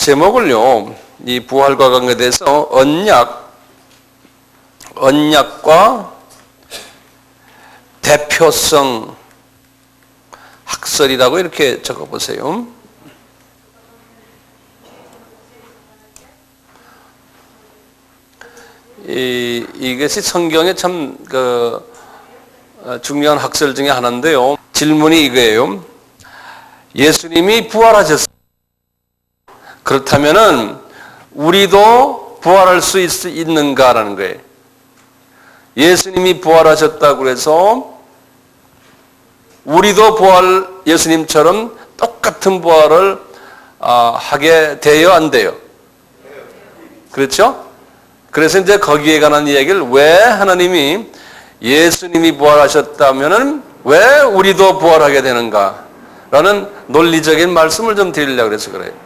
제목을요, 이 부활과 관계돼서 언약과 대표성 학설이라고 이렇게 적어보세요. 이것이 성경의 참 중요한 학설 중에 하나인데요. 질문이 이거예요. 예수님이 부활하셨어요. 그렇다면은 우리도 부활할 수 있는가라는 거예요. 예수님이 부활하셨다고 해서 우리도 예수님처럼 똑같은 부활을 하게 돼요, 안 돼요? 그렇죠? 그래서 이제 거기에 관한 이야기를 왜 하나님이 예수님이 부활하셨다면은 왜 우리도 부활하게 되는가? 라는 논리적인 말씀을 좀 드리려고 해서 그래요.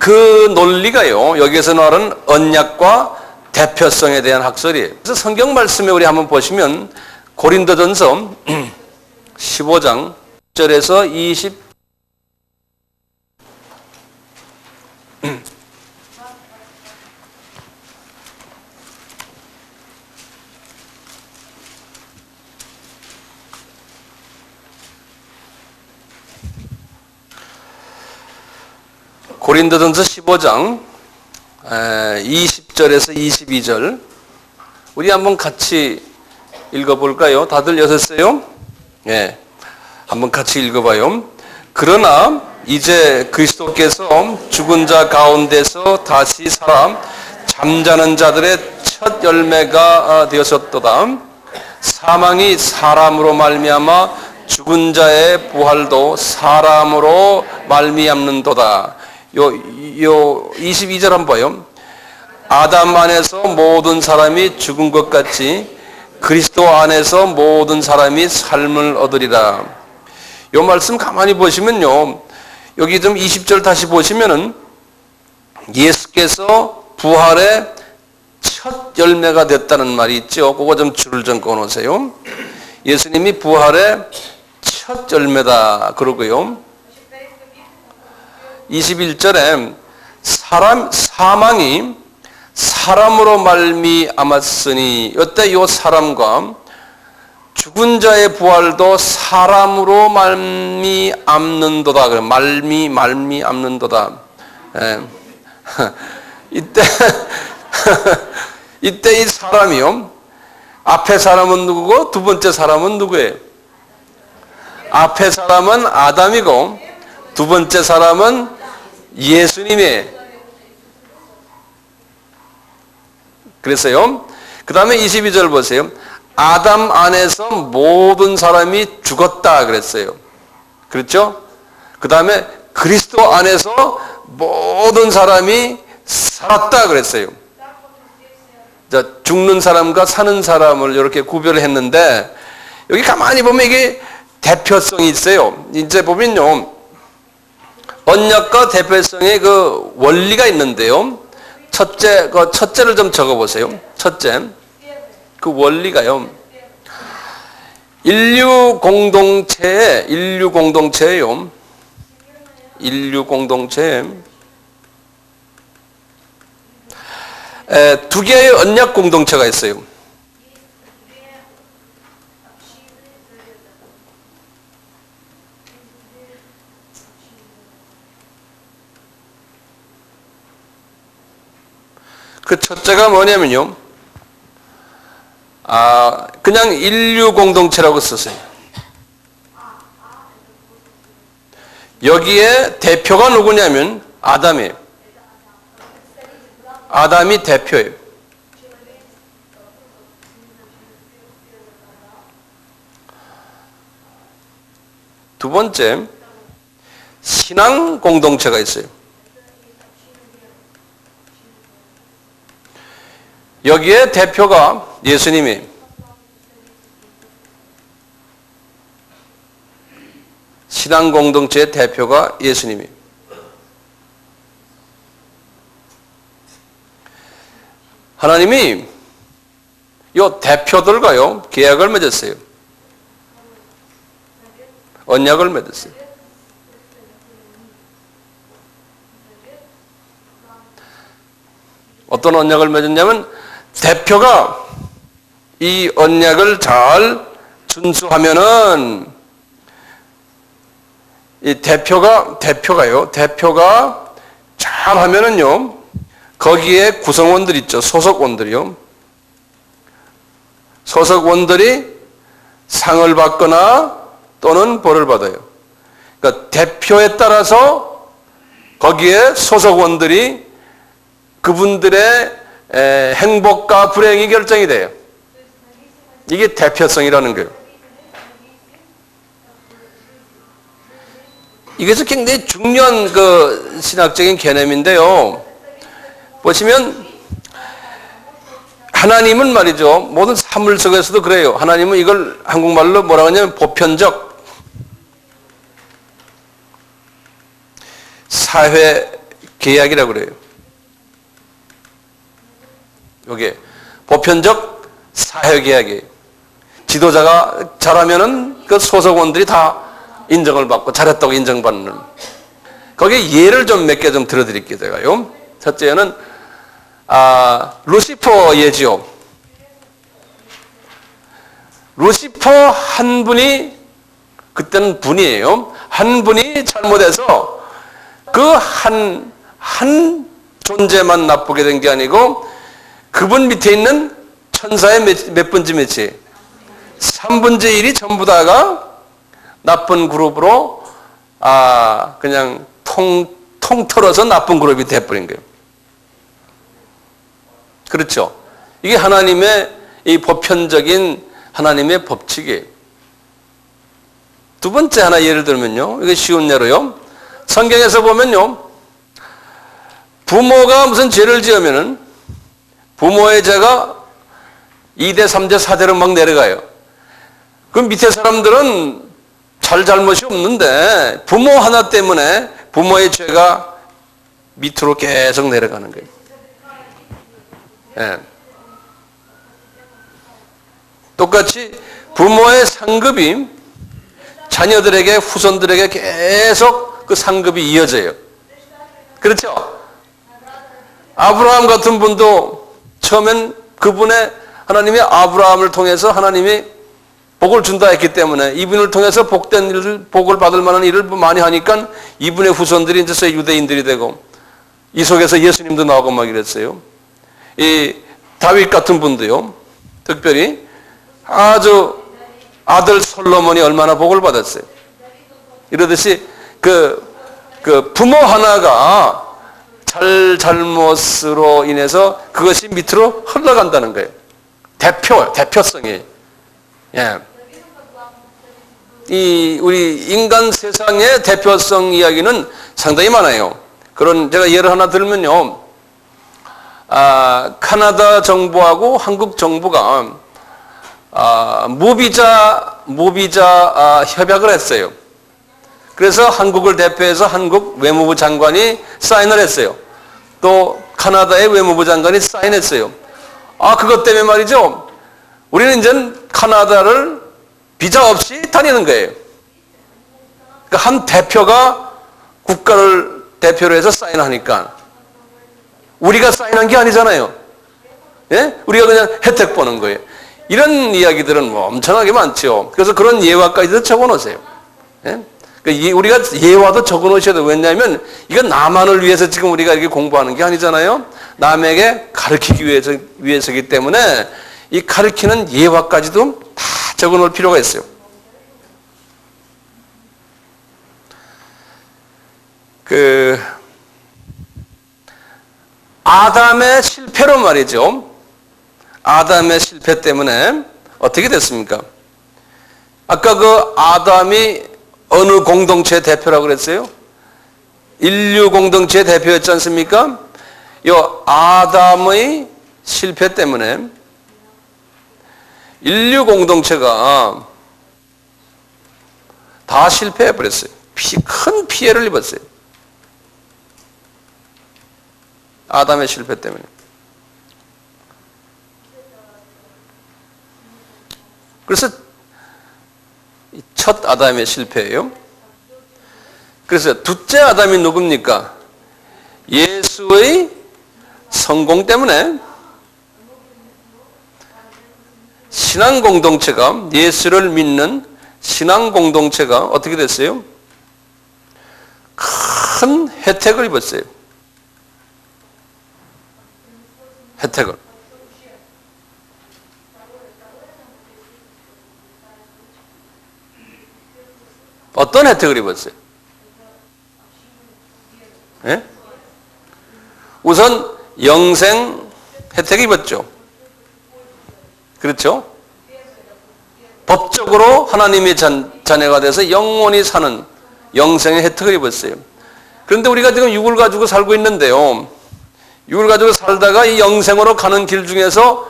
그 논리가요, 여기에서 말하는 언약과 대표성에 대한 학설이에요. 그래서 성경 말씀에 우리 한번 보시면 고린도전서 15장 1절에서 20 고린도전서 15장 20절에서 22절 우리 한번 같이 읽어볼까요? 다들 여셨어요? 네, 한번 같이 읽어봐요. 그러나 이제 그리스도께서 죽은 자 가운데서 다시 살아 잠자는 자들의 첫 열매가 되었었도다. 사망이 사람으로 말미암아 죽은 자의 부활도 사람으로 말미암는도다. 요 22절 한번 봐요. 아담 안에서 모든 사람이 죽은 것 같이 그리스도 안에서 모든 사람이 삶을 얻으리라. 요 말씀 가만히 보시면요, 여기 좀 20절 다시 보시면은 예수께서 부활의 첫 열매가 됐다는 말이 있죠. 그거 좀 줄을 좀 꺼놓으세요. 예수님이 부활의 첫 열매다 그러고요. 21절에 사망이 사람으로 말미암았으니, 이때 이 사람과 죽은 자의 부활도 사람으로 말미암는도다. 그래, 말미암는도다. 예. 이때 이 사람이요, 앞에 사람은 누구고 두 번째 사람은 누구예요? 앞에 사람은 아담이고 두 번째 사람은 예수님이에요. 그래서요, 그 다음에 22절 보세요. 아담 안에서 모든 사람이 죽었다 그랬어요. 그렇죠? 그 다음에 그리스도 안에서 모든 사람이 살았다 그랬어요. 자, 죽는 사람과 사는 사람을 이렇게 구별을 했는데, 여기 가만히 보면 이게 대표성이 있어요. 이제 보면요, 언약과 대표성의 그 원리가 있는데요. 첫째를 좀 적어보세요. 첫째, 그 원리가요, 인류 공동체에 두 개의 언약 공동체가 있어요. 그 첫째가 뭐냐면요, 그냥 인류 공동체라고 썼어요. 여기에 대표가 누구냐면 아담이에요. 아담이 대표예요. 두 번째, 신앙 공동체가 있어요. 여기에 대표가 예수님이에요. 신앙 공동체의 대표가 예수님이에요. 하나님이 요 대표들과요 계약을 맺었어요. 언약을 맺었어요. 어떤 언약을 맺었냐면 대표가 이 언약을 잘 준수하면은 이 대표가 잘 하면은요, 거기에 구성원들 있죠. 소속원들이요. 소속원들이 상을 받거나 또는 벌을 받아요. 그러니까 대표에 따라서 거기에 소속원들이 그분들의 행복과 불행이 결정이 돼요. 이게 대표성이라는 거예요. 이것은 굉장히 중요한 그 신학적인 개념인데요. 보시면 하나님은 말이죠. 모든 사물 속에서도 그래요. 하나님은 이걸 한국말로 뭐라고 하냐면 보편적 사회 계약이라고 그래요. 이게 보편적 사회 계약이에요. 지도자가 잘하면은 그 소속원들이 다 인정을 받고 잘했다고 인정받는. 거기에 예를 좀 몇 개 좀 들어드릴게요, 제가요. 첫째는 루시퍼 예지요. 루시퍼 한 분이, 그때는 분이에요. 한 분이 잘못해서 그 한 존재만 나쁘게 된 게 아니고 그분 밑에 있는 천사의 몇 분지 몇이? 3분의 1이 전부 다가 나쁜 그룹으로 그냥 통틀어서 나쁜 그룹이 돼버린 거예요. 그렇죠. 이게 하나님의 이 보편적인 하나님의 법칙이에요. 두 번째 하나 예를 들면요. 이게 쉬운 예로요. 성경에서 보면요. 부모가 무슨 죄를 지으면은 부모의 죄가 2대, 3대, 4대로 막 내려가요. 그럼 밑에 사람들은 잘못이 없는데 부모 하나 때문에 부모의 죄가 밑으로 계속 내려가는 거예요. 예. 똑같이 부모의 상급이 자녀들에게, 후손들에게 계속 그 상급이 이어져요. 그렇죠? 아브라함 같은 분도 처음엔 그분의 하나님의 아브라함을 통해서 하나님이 복을 준다 했기 때문에 이분을 통해서 복된 일을, 복을 받을 만한 일을 많이 하니까 이분의 후손들이 이제 유대인들이 되고 이 속에서 예수님도 나오고 막 이랬어요. 이 다윗 같은 분도요. 특별히 아주 아들 솔로몬이 얼마나 복을 받았어요. 이러듯이 그 부모 하나가 잘못으로 인해서 그것이 밑으로 흘러간다는 거예요. 대표성이. 예. 이 우리 인간 세상의 대표성 이야기는 상당히 많아요. 그런 제가 예를 하나 들면요. 카나다 정부하고 한국 정부가 무비자 협약을 했어요. 그래서 한국을 대표해서 한국 외무부 장관이 사인을 했어요. 또 카나다의 외무부 장관이 사인했어요. 그것 때문에 말이죠. 우리는 이제 카나다를 비자 없이 다니는 거예요. 그러니까 한 대표가 국가를 대표로 해서 사인하니까 우리가 사인한 게 아니잖아요. 예? 우리가 그냥 혜택 보는 거예요. 이런 이야기들은 뭐 엄청나게 많죠. 그래서 그런 예화까지도 적어 놓으세요. 예? 그러니까 우리가 예화도 적어 놓으셔야 돼요. 왜냐하면 이건 나만을 위해서 지금 우리가 이렇게 공부하는 게 아니잖아요. 남에게 가르치기 위해서이기 때문에 이 가르치는 예화까지도 다 적어 놓을 필요가 있어요. 아담의 실패로 말이죠. 아담의 실패 때문에 어떻게 됐습니까? 아까 그 아담이 어느 공동체의 대표라고 그랬어요? 인류 공동체의 대표였지 않습니까? 이 아담의 실패 때문에 인류 공동체가 다 실패해 버렸어요. 큰 피해를 입었어요. 아담의 실패 때문에. 그래서 첫 아담의 실패예요. 그래서 둘째 아담이 누굽니까? 예수의 성공 때문에 신앙 공동체가, 예수를 믿는 신앙 공동체가 어떻게 됐어요? 큰 혜택을 입었어요. 혜택을. 어떤 혜택을 입었어요? 예? 우선 영생 혜택을 입었죠. 그렇죠? 법적으로 하나님의 자녀가 돼서 영원히 사는 영생의 혜택을 입었어요. 그런데 우리가 지금 육을 가지고 살고 있는데요. 육을 가지고 살다가 이 영생으로 가는 길 중에서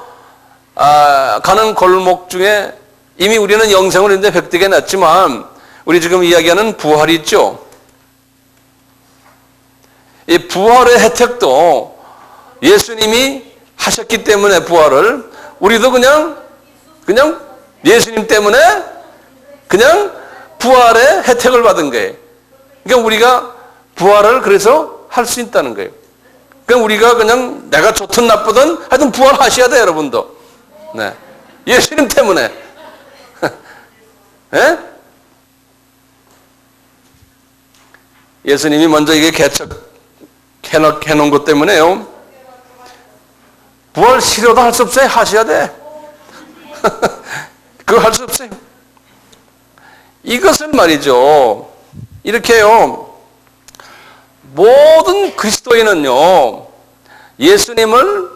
가는 골목 중에 이미 우리는 영생을 이제 획득해 놨지만 우리 지금 이야기하는 부활이 있죠. 이 부활의 혜택도 예수님이 하셨기 때문에 부활을 우리도 그냥 예수님 때문에 그냥 부활의 혜택을 받은 거예요. 그러니까 우리가 부활을 그래서 할 수 있다는 거예요. 그러니까 우리가 그냥 내가 좋든 나쁘든 하여튼 부활하셔야 돼요, 여러분도. 네. 예수님 때문에. 예? 예수님이 먼저 이게 개척해놓은 것 때문에요. 부활 싫어도 할 수 없어요. 하셔야 돼. 그거 할 수 없어요. 이것은 말이죠. 이렇게요. 모든 그리스도인은요. 예수님을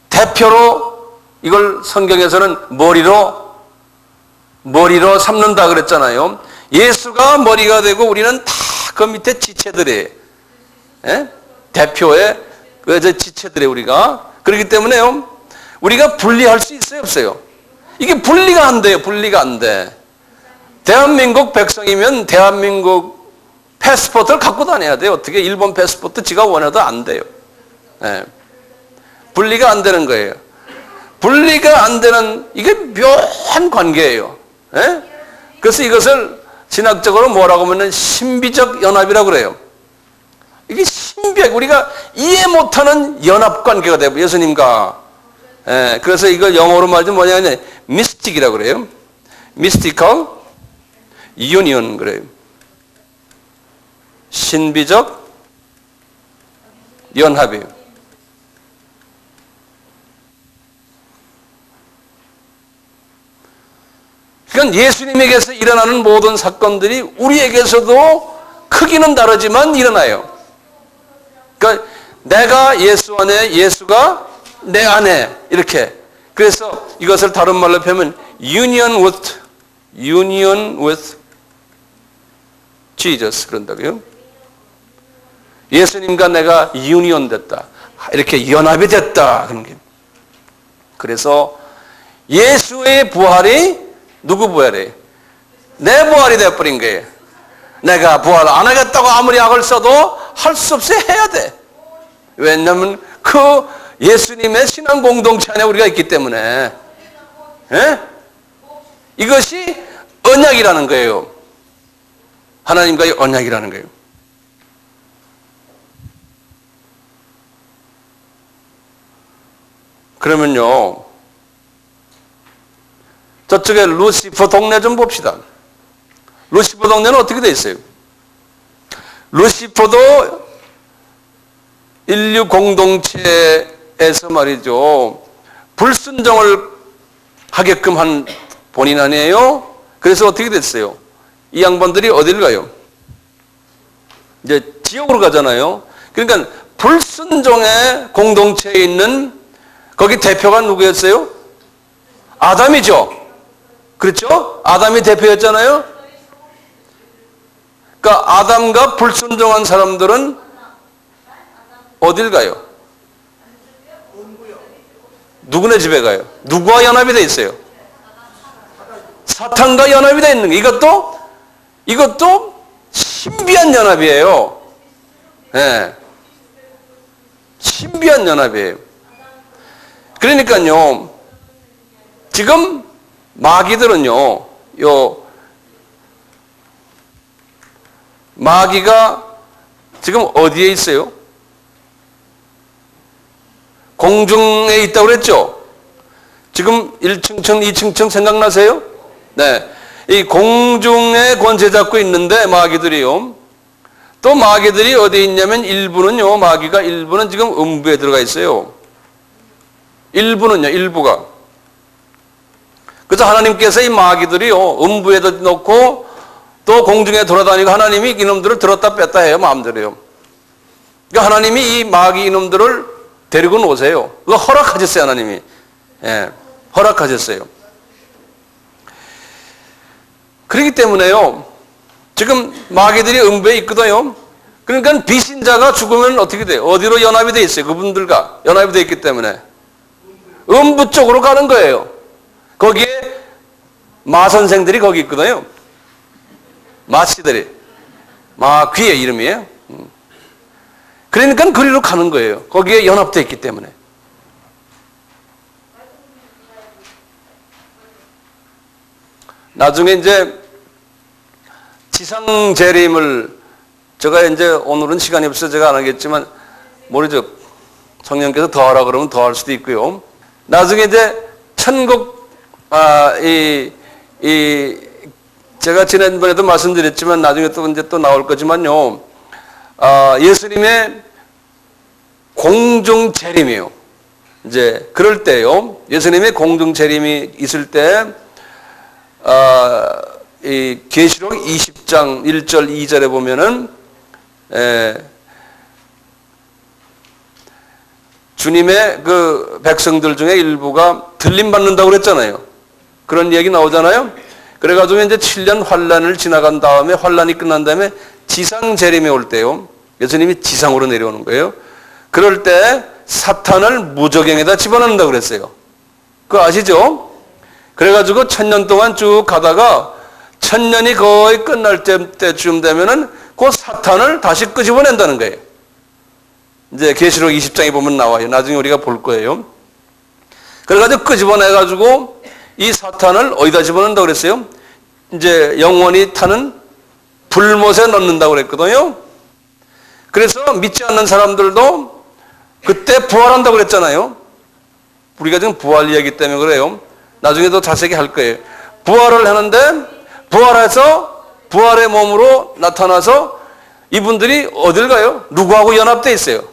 대표로 이걸 성경에서는 머리로 삼는다 그랬잖아요. 예수가 머리가 되고 우리는 다 그 밑에 지체들이에요. 예? 대표의 지체들이에요, 우리가. 그렇기 때문에요. 우리가 분리할 수 있어요, 없어요? 이게 분리가 안 돼요. 분리가 안 돼. 대한민국 백성이면 대한민국 패스포트를 갖고 다녀야 돼요. 어떻게 일본 패스포트 지가 원해도 안 돼요. 예. 분리가 안 되는 거예요. 분리가 안 되는 이게 묘한 관계예요. 예? 그래서 이것을 신학적으로 뭐라고 하면 신비적 연합이라고 그래요. 이게 신비하게 우리가 이해 못하는 연합 관계가 되고 예수님과. 예, 그래서 이걸 영어로 말하면 뭐냐면 미스틱이라고 그래요. mystical union 그래요. 신비적 연합이에요. 그러니까 예수님에게서 일어나는 모든 사건들이 우리에게서도 크기는 다르지만 일어나요. 그러니까 내가 예수 안에, 예수가 내 안에 이렇게. 그래서 이것을 다른 말로 표현하면 union with Jesus 그런다고요. 예수님과 내가 유니온 됐다. 이렇게 연합이 됐다. 그런 게. 그래서 예수의 부활이 누구 부활이에요? 내 부활이 되어버린 거예요. 내가 부활 안 하겠다고 아무리 악을 써도 할 수 없이 해야 돼. 왜냐하면 그 예수님의 신앙 공동체 안에 우리가 있기 때문에. 예? 이것이 언약이라는 거예요. 하나님과의 언약이라는 거예요. 그러면요. 저쪽에 루시퍼 동네 좀 봅시다. 루시퍼 동네는 어떻게 돼 있어요? 루시퍼도 인류 공동체에서 말이죠. 불순종을 하게끔 한 본인 아니에요? 그래서 어떻게 됐어요? 이 양반들이 어디를 가요? 이제 지옥으로 가잖아요. 그러니까 불순종의 공동체에 있는 거기 대표가 누구였어요? 아담이죠. 그렇죠? 아담이 대표였잖아요. 그러니까 아담과 불순종한 사람들은 어딜 가요? 누구네 집에 가요? 누구와 연합이 돼 있어요? 사탄과 연합이 돼 있는 거. 이것도 신비한 연합이에요. 네. 신비한 연합이에요. 그러니까요, 지금 마귀들은요, 마귀가 지금 어디에 있어요? 공중에 있다고 그랬죠? 지금 1층층, 2층층 생각나세요? 네. 이 공중에 권세 잡고 있는데 마귀들이요. 또 마귀들이 어디에 있냐면 일부는요, 마귀가 일부는 지금 음부에 들어가 있어요. 일부는요, 일부가. 그래서 하나님께서 이 마귀들이요, 음부에도 놓고 또 공중에 돌아다니고 하나님이 이놈들을 들었다 뺐다 해요, 마음대로요. 그러니까 하나님이 이 마귀 이놈들을 데리고 노세요. 그거 허락하셨어요, 하나님이. 예, 허락하셨어요. 그렇기 때문에요, 지금 마귀들이 음부에 있거든요. 그러니까 비신자가 죽으면 어떻게 돼요? 어디로 연합이 돼 있어요? 그분들과 연합이 돼 있기 때문에 음부 쪽으로 가는 거예요. 거기에 마선생들이 거기 있거든요. 마씨들이. 마귀의 이름이에요. 그러니까 그리로 가는 거예요. 거기에 연합되어 있기 때문에. 나중에 이제 지상 재림을 제가 이제 오늘은 시간이 없어서 제가 안 하겠지만 모르죠. 성령께서 더 하라 그러면 더 할 수도 있고요. 나중에 이제 천국 제가 지난번에도 말씀드렸지만 나중에 또 이제 또 나올 거지만요. 예수님의 공중 재림이에요. 이제 그럴 때요. 예수님의 공중 재림이 있을 때 이 계시록 20장 1절 2절에 보면은 주님의 그 백성들 중에 일부가 들림 받는다고 그랬잖아요. 그런 얘기 나오잖아요. 그래가지고 이제 7년 환란을 지나간 다음에 환란이 끝난 다음에 지상 재림에 올 때요. 예수님이 지상으로 내려오는 거예요. 그럴 때 사탄을 무저갱에다 집어넣는다고 그랬어요. 그거 아시죠? 그래가지고 1000년 동안 쭉 가다가 1000년이 거의 끝날 때쯤 되면은 그 사탄을 다시 끄집어낸다는 거예요. 이제 계시록 20장에 보면 나와요. 나중에 우리가 볼 거예요. 그래가지고 끄집어내가지고 이 사탄을 어디다 집어넣는다고 그랬어요? 이제 영원히 타는 불못에 넣는다고 그랬거든요. 그래서 믿지 않는 사람들도 그때 부활한다고 그랬잖아요. 우리가 지금 부활 이야기 때문에 그래요. 나중에도 자세히 할 거예요. 부활을 하는데 부활해서 부활의 몸으로 나타나서 이분들이 어딜 가요? 누구하고 연합되어 있어요?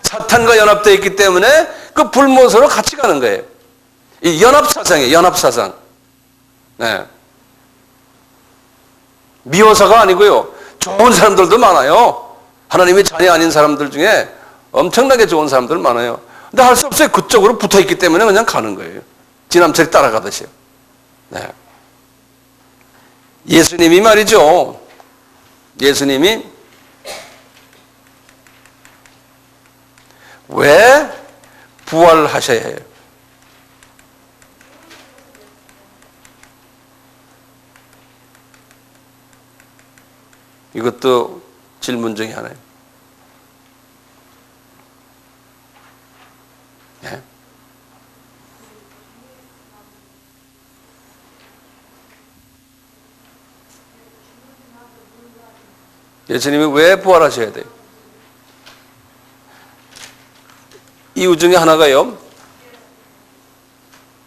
사탄과 연합되어 있기 때문에 그 불못으로 같이 가는 거예요. 이 연합사상이에요. 연합사상. 네. 미워서가 아니고요. 좋은 사람들도 많아요. 하나님의 자녀 아닌 사람들 중에 엄청나게 좋은 사람들 많아요. 근데 할 수 없어요. 그쪽으로 붙어 있기 때문에 그냥 가는 거예요. 지남철이 따라가듯이요. 네. 예수님이 말이죠. 예수님이 왜 부활하셔야 해요? 이것도 질문 중에 하나예요. 네. 예수님이 왜 부활하셔야 돼요? 이유 중에 하나가요.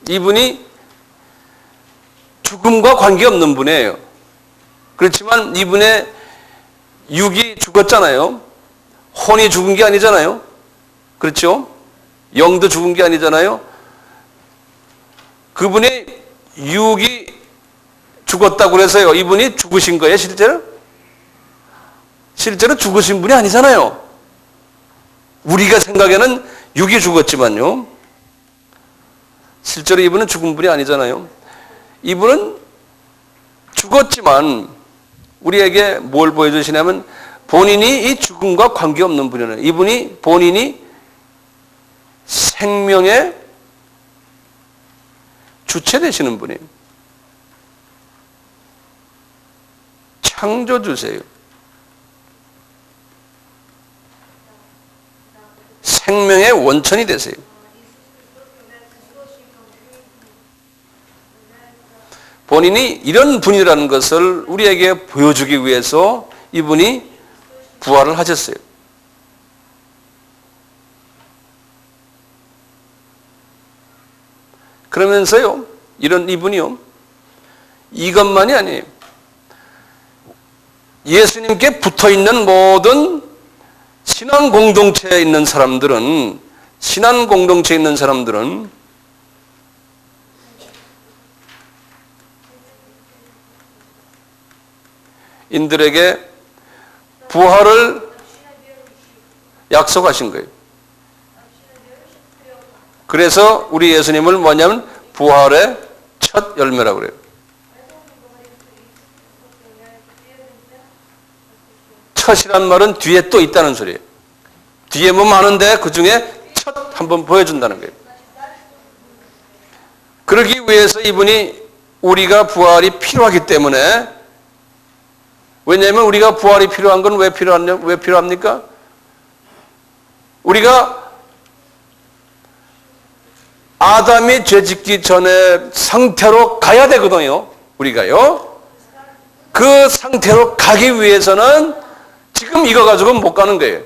이분이 죽음과 관계없는 분이에요. 그렇지만 이분의 육이 죽었잖아요. 혼이 죽은 게 아니잖아요. 그렇죠? 영도 죽은 게 아니잖아요. 그분의 육이 죽었다고 해서요. 이분이 죽으신 거예요, 실제로? 실제로 죽으신 분이 아니잖아요. 우리가 생각에는 육이 죽었지만요. 실제로 이분은 죽은 분이 아니잖아요. 이분은 죽었지만 우리에게 뭘 보여주시냐면 본인이 이 죽음과 관계없는 분이에요. 이분이 본인이 생명의 주체 되시는 분이에요. 창조주세요. 생명의 원천이 되세요. 본인이 이런 분이라는 것을 우리에게 보여주기 위해서 이분이 부활을 하셨어요. 그러면서요, 이분이요, 이것만이 아니에요. 예수님께 붙어 있는 모든 신앙 공동체에 있는 사람들은, 인들에게 부활을 약속하신 거예요. 그래서 우리 예수님을 뭐냐면 부활의 첫 열매라고 그래요. 첫이란 말은 뒤에 또 있다는 소리예요. 뒤에 뭐 많은데 그 중에 첫 한번 보여준다는 거예요. 그러기 위해서 이분이 우리가 부활이 필요하기 때문에, 왜냐하면 우리가 부활이 필요한 건 왜 필요합니까? 우리가 아담이 죄짓기 전에 상태로 가야 되거든요. 우리가요. 그 상태로 가기 위해서는 지금 이거 가지고는 못 가는 거예요.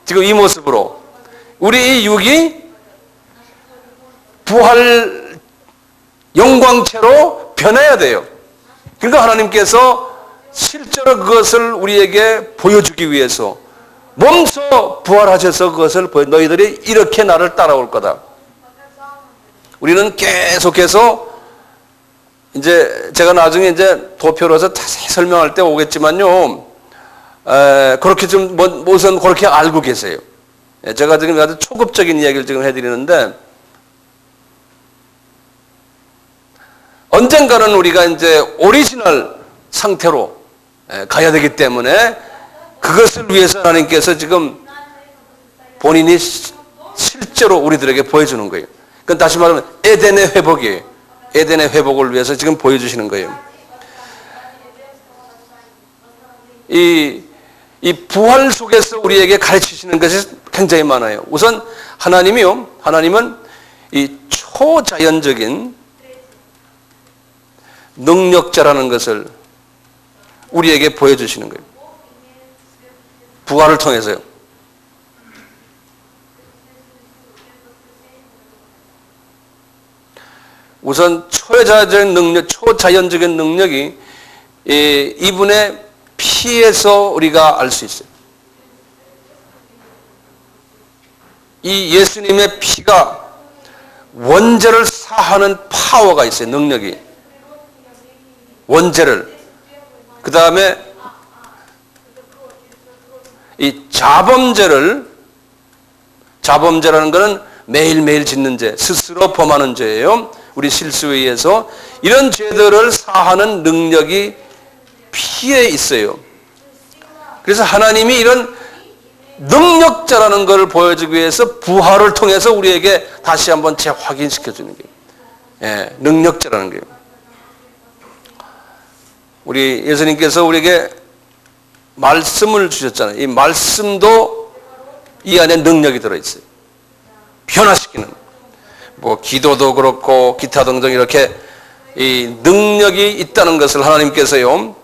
지금 이 모습으로. 우리 이 육이 부활 영광체로 변해야 돼요. 그러니까 하나님께서 실제로 그것을 우리에게 보여주기 위해서 몸소 부활하셔서 그것을 너희들이 이렇게 나를 따라올 거다. 우리는 계속해서 이제 제가 나중에 이제 도표로서 자세히 설명할 때 오겠지만요, 그렇게 좀 우선 그렇게 알고 계세요. 제가 지금 아주 초급적인 이야기를 지금 해드리는데, 언젠가는 우리가 이제 오리지널 상태로 가야 되기 때문에 그것을 위해서 하나님께서 지금 본인이 실제로 우리들에게 보여주는 거예요. 그건 다시 말하면 에덴의 회복이에요. 에덴의 회복을 위해서 지금 보여주시는 거예요. 이 부활 속에서 우리에게 가르치시는 것이 굉장히 많아요. 우선 하나님은 이 초자연적인 능력자라는 것을 우리에게 보여주시는 거예요. 부활을 통해서요. 우선 초자연적인 능력이 이분의 피에서 우리가 알 수 있어요. 이 예수님의 피가 원죄를 사하는 파워가 있어요. 능력이. 원죄를. 그 다음에 이 자범죄라는 것은 매일매일 짓는 죄, 스스로 범하는 죄예요. 우리 실수에 의해서 이런 죄들을 사하는 능력이 피에 있어요. 그래서 하나님이 이런 능력자라는 것을 보여주기 위해서 부활을 통해서 우리에게 다시 한번 재확인시켜 주는 거예요. 능력자라는 거예요. 우리 예수님께서 우리에게 말씀을 주셨잖아요. 이 말씀도 이 안에 능력이 들어있어요. 변화시키는. 뭐 기도도 그렇고 기타 등등 이렇게 이 능력이 있다는 것을 하나님께서요.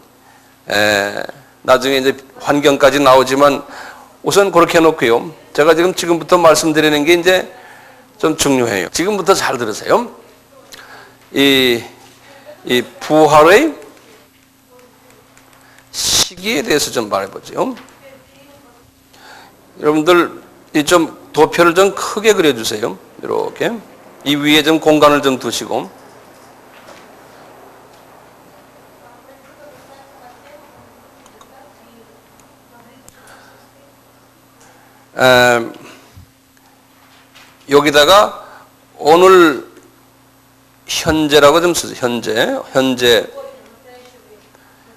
나중에 이제 환경까지 나오지만 우선 그렇게 해놓고요. 제가 지금부터 말씀드리는 게 이제 좀 중요해요. 지금부터 잘 들으세요. 이 부활의 시기에 대해서 좀 말해보죠. 여러분들 좀 도표를 좀 크게 그려주세요. 이렇게 이 위에 좀 공간을 좀 두시고. 여기다가 오늘 현재라고 좀 쓰세요.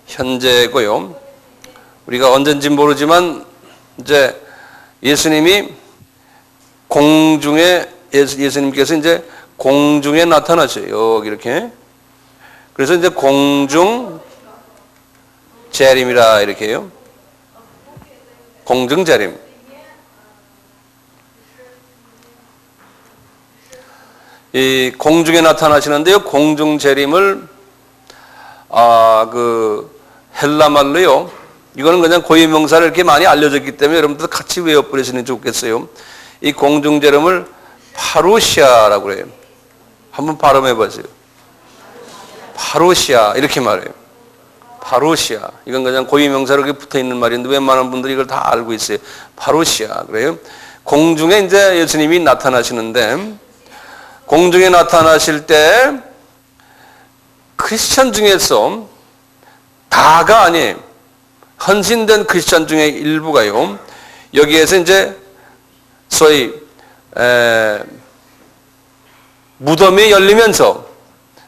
현재고요. 우리가 언젠지 모르지만 이제 예수님이 예수님께서 이제 공중에 나타나셔요. 여기 이렇게. 그래서 이제 공중 재림이라 이렇게 해요. 공중 재림. 이 공중에 나타나시는데요. 공중 재림을 헬라 말로요. 이거는 그냥 고유명사를 이렇게 많이 알려졌기 때문에 여러분들 같이 외워버리시는 게 좋겠어요. 이 공중 재림을 파루시아라고 그래요. 한번 발음해 보세요. 파루시아 이렇게 말해요. 파루시아. 이건 그냥 고유명사로 붙어 있는 말인데 웬만한 분들이 이걸 다 알고 있어요. 파루시아 그래요. 공중에 이제 예수님이 나타나시는데 공중에 나타나실 때 크리스천 중에서 다가 아니에요. 헌신된 크리스천 중에 일부가요. 여기에서 이제 소위 무덤이 열리면서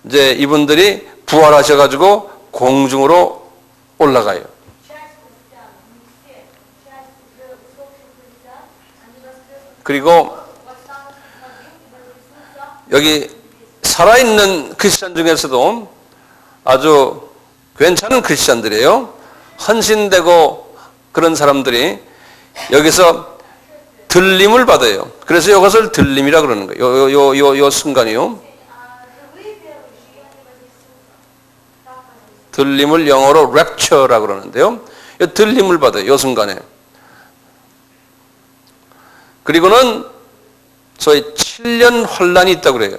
이제 이분들이 부활하셔가지고 공중으로 올라가요. 그리고 여기 살아있는 크리스천 중에서도 아주 괜찮은 크리스천들이에요. 헌신되고 그런 사람들이 여기서 들림을 받아요. 그래서 이것을 들림이라 그러는 거예요. 요 순간이요. 들림을 영어로 rapture라고 그러는데요. 이 들림을 받아요. 요 순간에. 그리고는 소위 7년 환란이 있다고 그래요.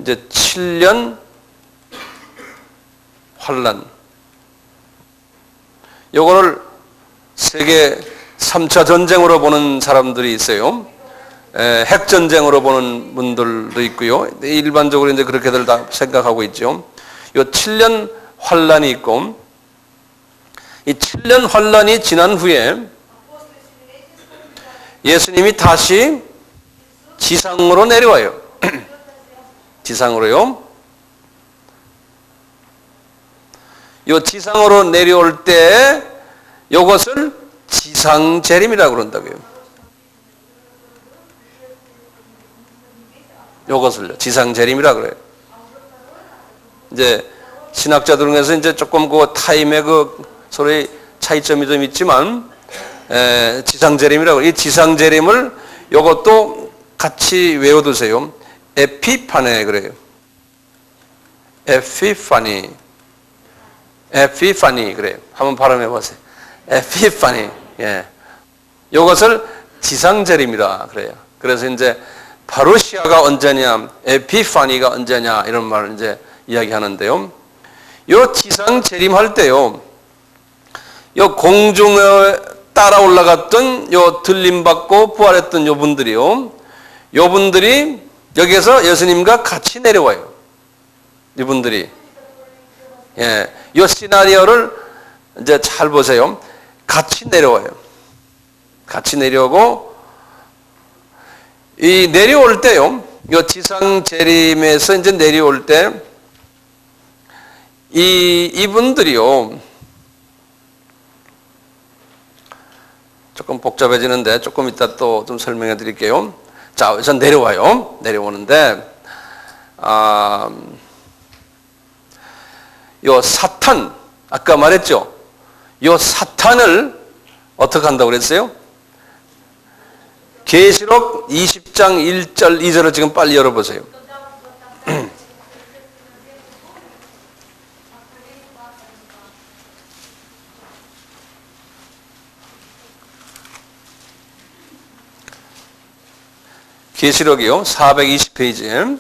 이제 7년 환란. 요거를 세계 3차 전쟁으로 보는 사람들이 있어요. 핵전쟁으로 보는 분들도 있고요. 일반적으로 이제 그렇게들 다 생각하고 있죠. 요 7년 환란이 있고, 이 7년 환란이 지난 후에 예수님이 다시 지상으로 내려와요. 지상으로요. 요 지상으로 내려올 때 요것을 지상재림이라고 그런다고요. 요것을요. 지상재림이라고 그래요. 이제 신학자들 중에서 이제 조금 그 타임의 그 서로의 차이점이 좀 있지만 지상재림이라고 이 지상재림을 요것도 같이 외워두세요. 에피파네 그래요. 에피파니 그래요. 한번 발음해 보세요. 에피파니. 예. 요것을 지상재림이라 그래요. 그래서 이제 파루시아가 언제냐, 에피파니가 언제냐 이런 말을 이제 이야기하는데요. 요 지상재림할 때요. 요 공중에 따라 올라갔던 요 들림받고 부활했던 요 분들이요. 요 분들이 여기에서 예수님과 같이 내려와요. 이분들이. 예. 요 시나리오를 이제 잘 보세요. 같이 내려와요. 같이 내려오고, 이 내려올 때요. 요 지상 재림에서 이제 내려올 때, 이분들이요. 조금 복잡해지는데 조금 이따 또 좀 설명해 드릴게요. 자, 우선 내려와요. 내려오는데, 요 사탄, 아까 말했죠? 요 사탄을 어떻게 한다고 그랬어요? 계시록 20장 1절 2절을 지금 빨리 열어보세요. 계시록이요. 420페이지에.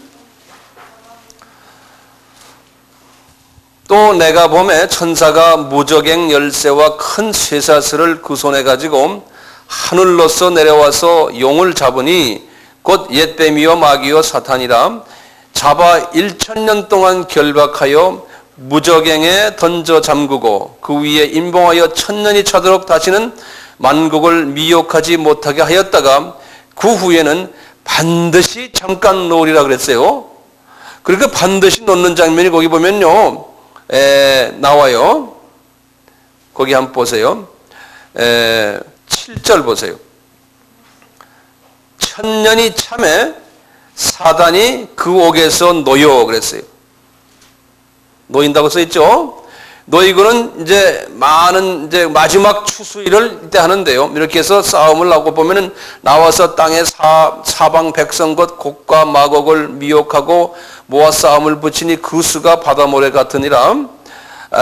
또 내가 보매 천사가 무저갱 열쇠와 큰 쇠사슬을 그 손에 가지고 하늘로서 내려와서 용을 잡으니 곧 옛뱀이요 마귀요 사탄이라 잡아 1000년 동안 결박하여 무저갱에 던져 잠그고 그 위에 임봉하여 1000년이 차도록 다시는 만국을 미혹하지 못하게 하였다가 그 후에는 반드시 잠깐 놓으리라 그랬어요. 그러니까 반드시 놓는 장면이 거기 보면요. 나와요. 거기 한번 보세요. 7절 보세요. 1000년이 참에 사단이 그 옥에서 놓여 그랬어요. 놓인다고 써있죠. 놓이고는 이제 많은 이제 마지막 추수일을 이때 하는데요. 이렇게 해서 싸움을 하고 보면은 나와서 땅에 사방 백성 곧 곡과 마곡을 미혹하고 모아 싸움을 붙이니 그 수가 바다모래 같으니라.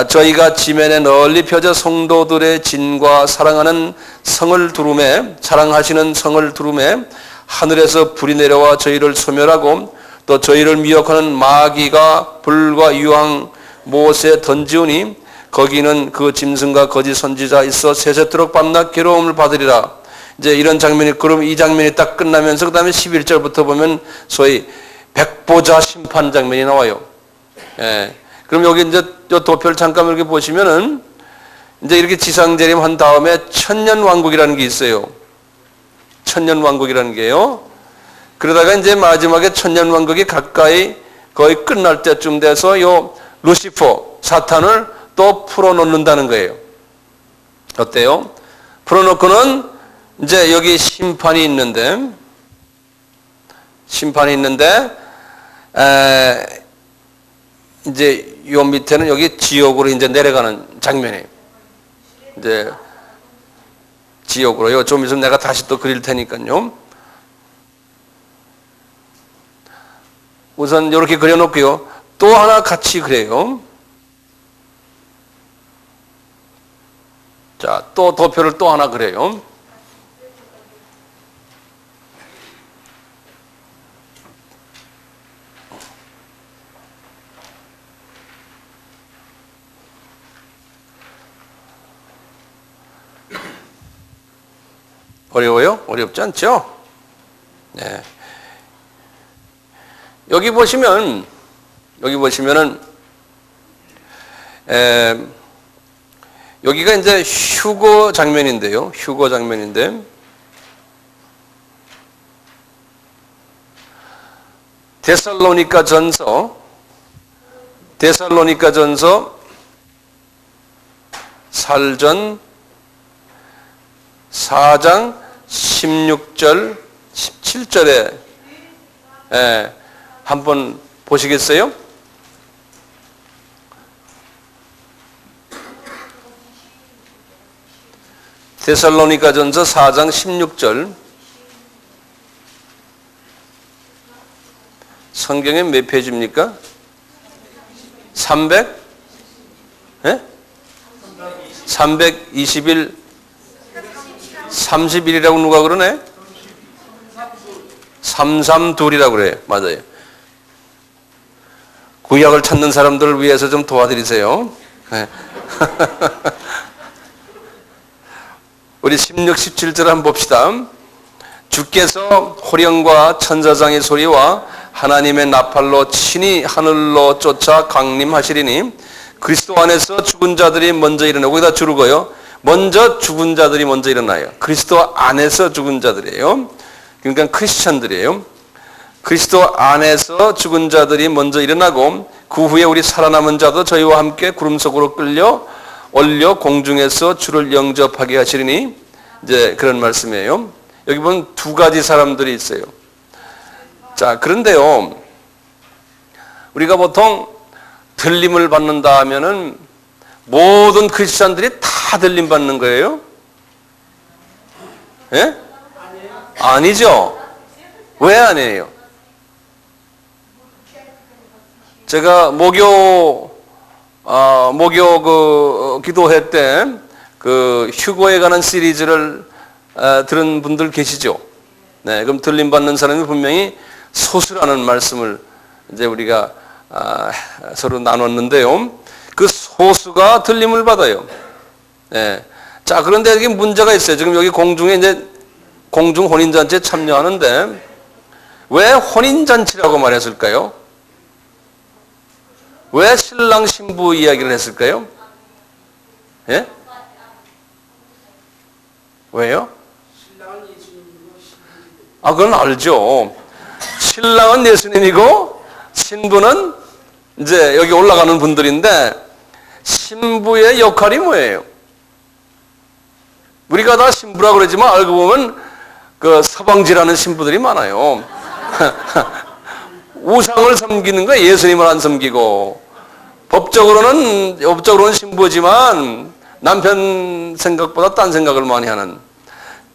저희가 지면에 널리 펴져 성도들의 진과 사랑하는 성을 두루매 사랑하시는 성을 두루매 하늘에서 불이 내려와 저희를 소멸하고 또 저희를 미혹하는 마귀가 불과 유황 못에 던지오니 거기는 그 짐승과 거짓 선지자 있어 세세토록 밤낮 괴로움을 받으리라. 이제 이런 장면이, 그럼 이 장면이 딱 끝나면서 그 다음에 11절부터 보면 소위 백보자 심판 장면이 나와요. 예. 그럼 여기 이제 도표를 잠깐 이렇게 보시면은 이제 이렇게 지상재림한 다음에 천년왕국이라는 게 있어요. 천년왕국이라는 게요. 그러다가 이제 마지막에 천년왕국이 가까이 거의 끝날 때쯤 돼서 요 루시퍼, 사탄을 또 풀어놓는다는 거예요. 어때요? 풀어놓고는 이제 여기 심판이 있는데, 이제 요 밑에는 여기 지옥으로 이제 내려가는 장면이에요. 이제 지옥으로요. 좀 있으면 내가 다시 또 그릴 테니까요. 우선 이렇게 그려놓고요. 또 하나 같이 그래요. 자, 또 도표를 또 하나 그래요. 어려워요? 어렵지 않죠? 네. 여기 보시면은, 여기가 이제 휴거 장면인데요. 휴거 장면인데, 데살로니가 전서 4장 16절, 17절에 한번 보시겠어요? 데살로니가전서 4장 16절. 성경에 몇 페이지입니까? 321, 31이라고 누가 그러네? 332이라고 그래요. 맞아요. 구약을 찾는 사람들을 위해서 좀 도와드리세요. 네. 우리 16, 17절 한번 봅시다. 주께서 호령과 천사장의 소리와 하나님의 나팔로 친히 하늘로 쫓아 강림하시리니 그리스도 안에서 죽은 자들이 먼저 일어나고, 거기다 줄거요. 먼저 죽은 자들이 먼저 일어나요. 그리스도 안에서 죽은 자들이에요. 그러니까 크리스천들이에요. 그리스도 안에서 죽은 자들이 먼저 일어나고 그 후에 우리 살아남은 자도 저희와 함께 구름 속으로 끌려 올려 공중에서 주를 영접하게 하시리니, 이제 그런 말씀이에요. 여기 보면 두 가지 사람들이 있어요. 자, 그런데요, 우리가 보통 들림을 받는다 하면은 모든 크리스천들이 다 들림 받는 거예요? 예? 아니죠. 왜 아니에요? 제가 목요 기도회 때 그 휴거에 관한 시리즈를 들은 분들 계시죠? 네, 그럼 들림 받는 사람이 분명히 소수라는 말씀을 이제 우리가 서로 나눴는데요. 그 소수가 들림을 받아요. 네. 자, 그런데 여기 문제가 있어요. 지금 여기 공중에 이제 공중 혼인잔치에 참여하는데 왜 혼인잔치라고 말했을까요? 왜 신랑 신부 이야기를 했을까요? 예? 왜요? 그건 알죠. 신랑은 예수님이고 신부는 이제 여기 올라가는 분들인데, 신부의 역할이 뭐예요? 우리가 다 신부라고 그러지만 알고 보면 그 서방지라는 신부들이 많아요. 우상을 섬기는 거예요. 예수님을 안 섬기고. 법적으로는 신부지만 남편 생각보다 딴 생각을 많이 하는.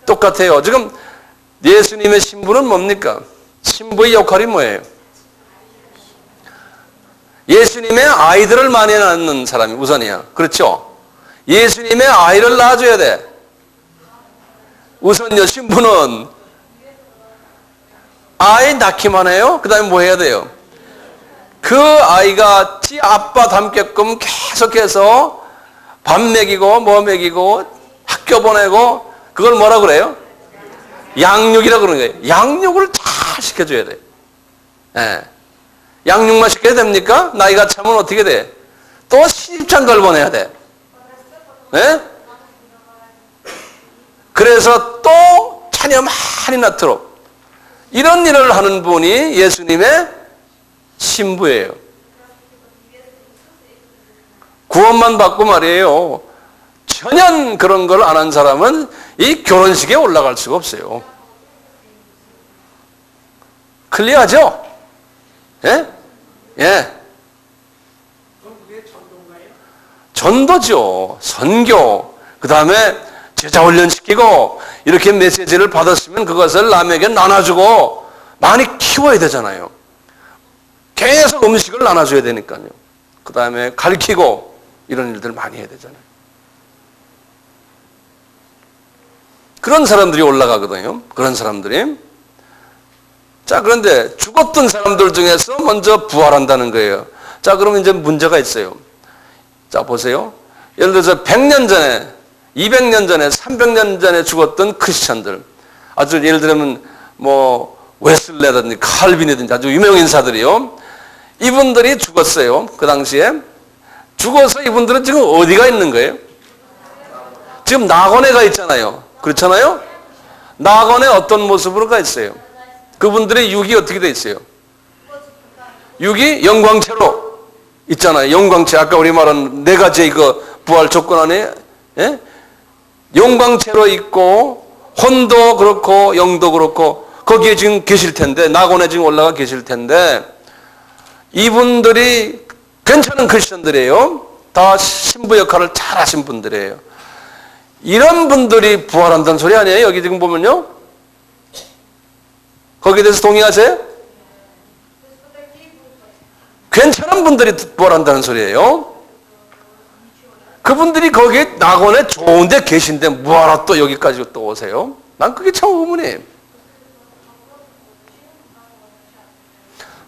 똑같아요. 지금 예수님의 신부는 뭡니까? 신부의 역할이 뭐예요? 예수님의 아이들을 많이 낳는 사람이 우선이야. 그렇죠? 예수님의 아이를 낳아줘야 돼. 우선요, 신부는 아이 낳기만 해요? 그 다음에 뭐 해야 돼요? 그 아이가 지 아빠 닮게끔 계속해서 밥 먹이고 뭐 먹이고 학교 보내고 그걸 뭐라 그래요? 양육이라고 그러는 거예요. 양육을 잘 시켜줘야 돼요. 예. 양육만 시켜야 됩니까? 나이가 차면 어떻게 돼? 또 시집장가를 보내야 돼. 예? 그래서 또 자녀 많이 낳도록 이런 일을 하는 분이 예수님의 신부예요. 구원만 받고 말이에요. 전혀 그런 걸 안 한 사람은 이 결혼식에 올라갈 수가 없어요. 클리어하죠? 예? 예. 전도죠. 선교. 그 다음에 제자 훈련시키고 이렇게 메시지를 받았으면 그것을 남에게 나눠주고 많이 키워야 되잖아요. 계속 음식을 나눠줘야 되니까요. 그 다음에 가르치고 이런 일들 많이 해야 되잖아요. 그런 사람들이 올라가거든요. 그런 사람들이. 자, 그런데 죽었던 사람들 중에서 먼저 부활한다는 거예요. 자, 그러면 이제 문제가 있어요. 자, 보세요. 예를 들어서 100년 전에, 200년 전에, 300년 전에 죽었던 크리스천들. 아주 예를 들면 뭐 웨슬레라든지 칼빈이든지 아주 유명 인사들이요. 이분들이 죽었어요. 그 당시에. 죽어서 이분들은 지금 어디가 있는 거예요? 지금 낙원에 가 있잖아요. 그렇잖아요? 낙원에 어떤 모습으로 가 있어요? 그분들의 육이 어떻게 돼 있어요? 육이 영광체로 있잖아요. 영광체. 아까 우리 말한 네 가지의 그 부활 조건 안에, 예? 영광체로 있고, 혼도 그렇고, 영도 그렇고, 거기에 지금 계실 텐데, 낙원에 지금 올라가 계실 텐데, 이분들이 괜찮은 크리스천들이에요. 다 신부 역할을 잘 하신 분들이에요. 이런 분들이 부활한다는 소리 아니에요? 여기 지금 보면요. 거기에 대해서 동의하세요? 괜찮은 분들이 부활한다는 소리예요. 그분들이 거기에 낙원에 좋은 데 계신데 뭐하러 또 여기까지 또 오세요? 난 그게 참 의문이에요.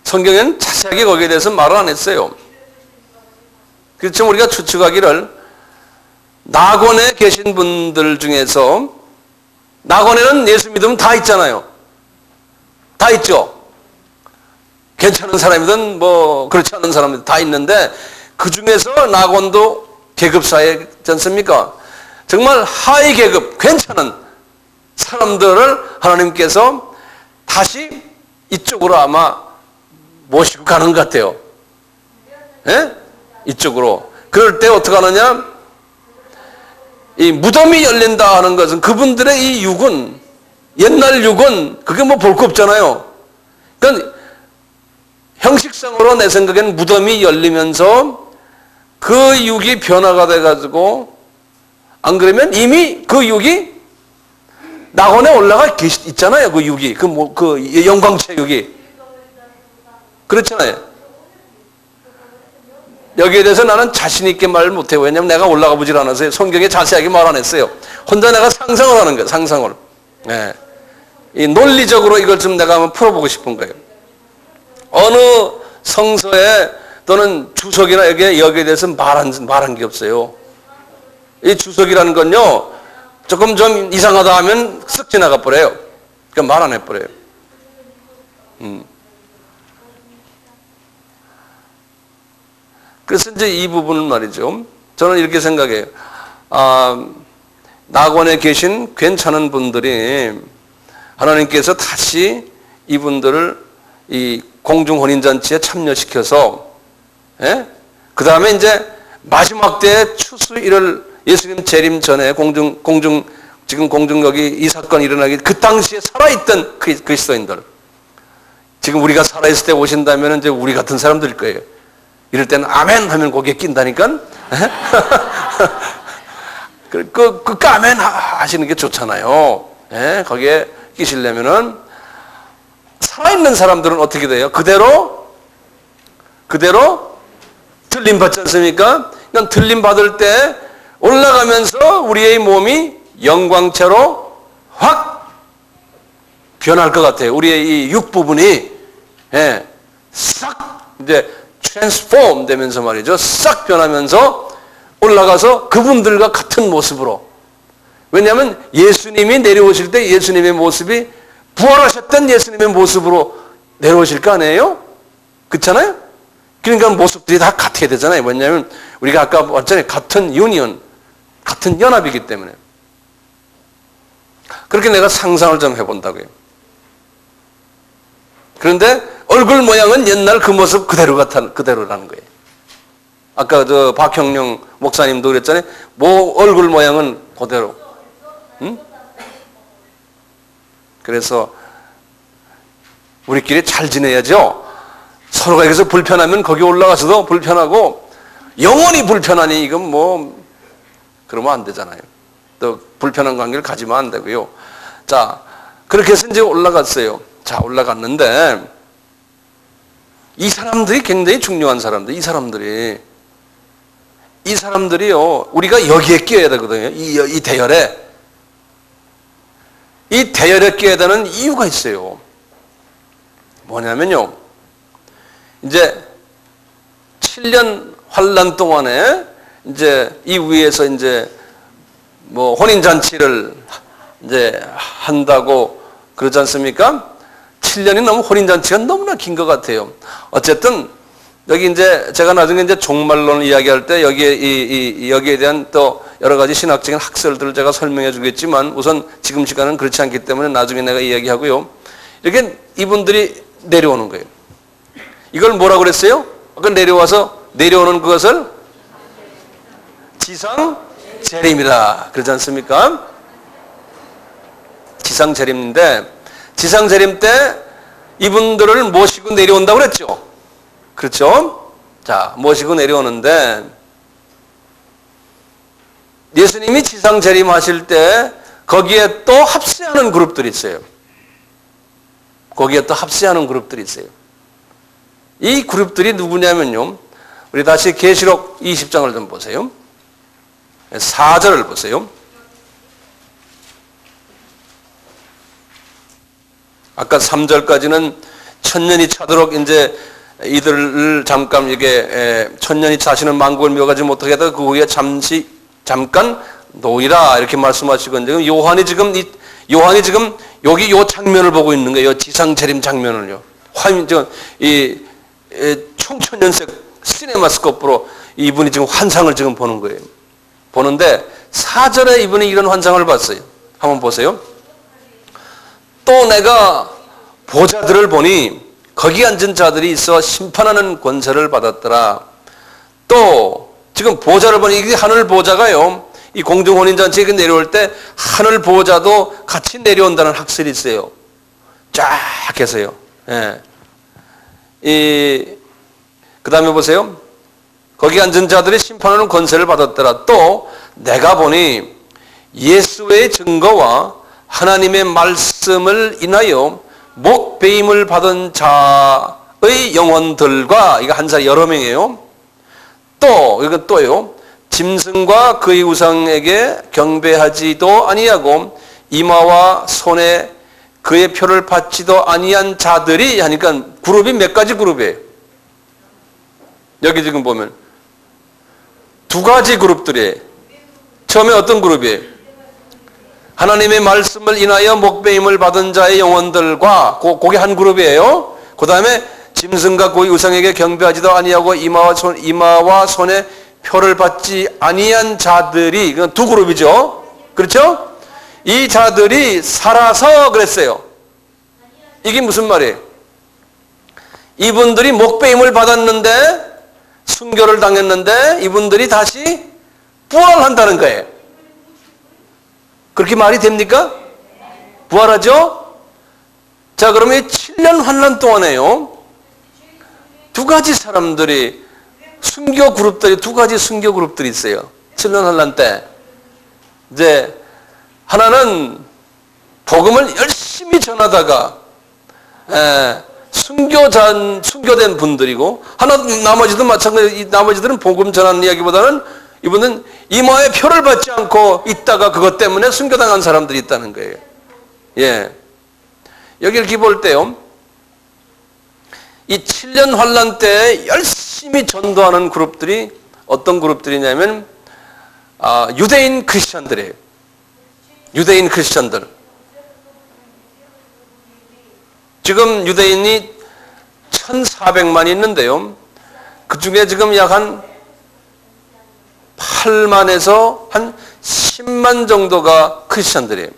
성경에는 자세하게 거기에 대해서 말을 안 했어요. 그렇죠. 우리가 추측하기를 낙원에 계신 분들 중에서 낙원에는 예수 믿으면 다 있잖아요. 다 있죠. 괜찮은 사람이든 뭐 그렇지 않은 사람이든 다 있는데 그 중에서 낙원도 계급사회지 않습니까? 정말 하위 계급 괜찮은 사람들을 하나님께서 다시 이쪽으로 아마 모시고 가는 것 같아요. 예? 이쪽으로. 그럴 때 어떻게 하느냐? 이 무덤이 열린다 하는 것은 그분들의 이 육은 옛날 육은 그게 뭐 볼 거 없잖아요. 그러니까 형식상으로 내 생각에는 무덤이 열리면서 그 육이 변화가 돼가지고 안 그러면 이미 그 육이 낙원에 올라가 있잖아요. 그 육이 그 영광체 육이 그렇잖아요. 여기에 대해서 나는 자신 있게 말을 못해요. 왜냐하면 내가 올라가 보질 않아서요. 성경에 자세하게 말 안 했어요. 혼자 내가 상상을 하는 거예요. 상상을. 네. 이 논리적으로 이걸 좀 내가 한번 풀어보고 싶은 거예요. 어느 성서에 또는 주석이나 여기에 대해서 말한 게 없어요. 이 주석이라는 건요, 조금 좀 이상하다 하면 쓱 지나가 버려요. 그러니까 말 안 해버려요. 그래서 이제 이 부분은 말이죠. 저는 이렇게 생각해요. 낙원에 계신 괜찮은 분들이 하나님께서 다시 이분들을 이 공중 혼인잔치에 참여시켜서, 예? 그 다음에 이제 마지막 때에 추수일을 예수님 재림 전에 지금 공중 여기 이 사건이 일어나기 그 당시에 살아있던 그리스도인들. 지금 우리가 살아있을 때 오신다면 이제 우리 같은 사람들일 거예요. 이럴 때는 아멘 하면 거기에 낀다니까? 그 아멘 하시는 게 좋잖아요. 예? 거기에 끼시려면은 살아있는 사람들은 어떻게 돼요? 그대로 들림 받지 않습니까? 그러니까 들림 받을 때 올라가면서 우리의 몸이 영광체로 확 변할 것 같아요. 우리의 이 육 부분이 싹 이제 트랜스폼 되면서 말이죠. 싹 변하면서 올라가서 그분들과 같은 모습으로. 왜냐하면 예수님이 내려오실 때 예수님의 모습이 부활하셨던 예수님의 모습으로 내려오실 거 아니에요? 그렇잖아요? 그러니까 모습들이 다 같아야 되잖아요. 왜냐하면 우리가 아까 봤잖아요. 같은 유니언, 같은 연합이기 때문에. 그렇게 내가 상상을 좀 해본다고요. 그런데 얼굴 모양은 옛날 그 모습 그대로라는 거예요. 아까 저 박형룡 목사님도 그랬잖아요. 얼굴 모양은 그대로. 응? 그래서 우리끼리 잘 지내야죠. 서로가 여기서 불편하면 거기 올라가서도 불편하고 영원히 불편하니 이건 뭐 그러면 안 되잖아요. 또 불편한 관계를 가지면 안 되고요. 자, 그렇게 해서 이제 올라갔어요. 자, 올라갔는데 이 사람들이 굉장히 중요한 사람들. 이 사람들이요, 우리가 여기에 끼어야 되거든요. 이 대열에. 이 대열에 끼어야 되는 이유가 있어요. 뭐냐면요, 이제 7년 환란 동안에 이제 이 위에서 이제 뭐 혼인잔치를 이제 한다고 그러지 않습니까? 7년이 너무 혼인잔치가 너무나 긴 것 같아요. 어쨌든 여기 이제 제가 나중에 이제 종말론을 이야기할 때 여기에 대한 또 여러 가지 신학적인 학설들을 제가 설명해 주겠지만 우선 지금 시간은 그렇지 않기 때문에 나중에 내가 이야기하고요. 이렇게 이분들이 내려오는 거예요. 이걸 뭐라고 그랬어요? 아까 내려오는 그것을 지상재림이라 그러지 않습니까? 지상재림인데 지상재림 때 이분들을 모시고 내려온다고 그랬죠. 그렇죠? 자, 모시고 내려오는데 예수님이 지상재림 하실 때 거기에 또 합세하는 그룹들이 있어요. 이 그룹들이 누구냐면요. 우리 다시 계시록 20장을 좀 보세요. 4절을 보세요. 아까 3절까지는 천년이 차도록 이제 이들을 잠깐 이게 천년이 자신은 만국을 미워가지 못하게 하다가 그 후에 잠깐 놓이라 이렇게 말씀하시고 지금 요한이 지금 여기 요 장면을 보고 있는 거예요. 지상재림 장면을요. 이 총천연색 시네마스코프로 이분이 지금 환상을 지금 보는 거예요. 보는데 4절에 이분이 이런 환상을 봤어요. 한번 보세요. 또 내가 보좌들을 보니 거기 앉은 자들이 있어 심판하는 권세를 받았더라. 또 지금 보좌를 보니 이게 하늘 보좌가요. 이 공중혼인잔치에 내려올 때 하늘 보좌도 같이 내려온다는 학설이 있어요. 쫙 해서요. 예. 그 다음에 보세요. 거기 앉은 자들이 심판하는 권세를 받았더라. 또 내가 보니 예수의 증거와 하나님의 말씀을 인하여 목배임을 받은 자의 영혼들과, 이거 한 사람 여러 명이에요. 이건 또요. 짐승과 그의 우상에게 경배하지도 아니하고 이마와 손에 그의 표를 받지도 아니한 자들이 하니까 그룹이 몇 가지 그룹이에요. 여기 지금 보면 두 가지 그룹들이에요. 처음에 어떤 그룹이에요? 하나님의 말씀을 인하여 목배임을 받은 자의 영혼들과 그게 한 그룹이에요. 그 다음에 짐승과 그의 우상에게 경배하지도 아니하고 이마와 손에 표를 받지 아니한 자들이, 이건 두 그룹이죠. 그렇죠? 이 자들이 살아서 그랬어요. 이게 무슨 말이에요? 이분들이 목배임을 받았는데 순교를 당했는데 이분들이 다시 부활한다는 거예요. 그렇게 말이 됩니까? 부활하죠? 자, 그러면 7년 환란 동안에요. 두 가지 사람들이 순교 그룹들이 두 가지 순교 그룹들이 있어요. 7년 환란 때. 이제 하나는 복음을 열심히 전하다가 순교된 분들이고 나머지도 마찬가지. 나머지들은 복음 전하는 이야기보다는 이분은 이마에 표를 받지 않고 있다가 그것 때문에 순교당한 사람들이 있다는 거예요. 예. 여기 이렇게 볼 때요, 이 7년 환란 때 열심히 전도하는 그룹들이 어떤 그룹들이냐면 유대인 크리스천들이에요. 유대인 크리스천들. 지금 유대인이 1,400만이 있는데요, 그 중에 지금 약 한 8만에서 한 10만 정도가 크리스천들이에요.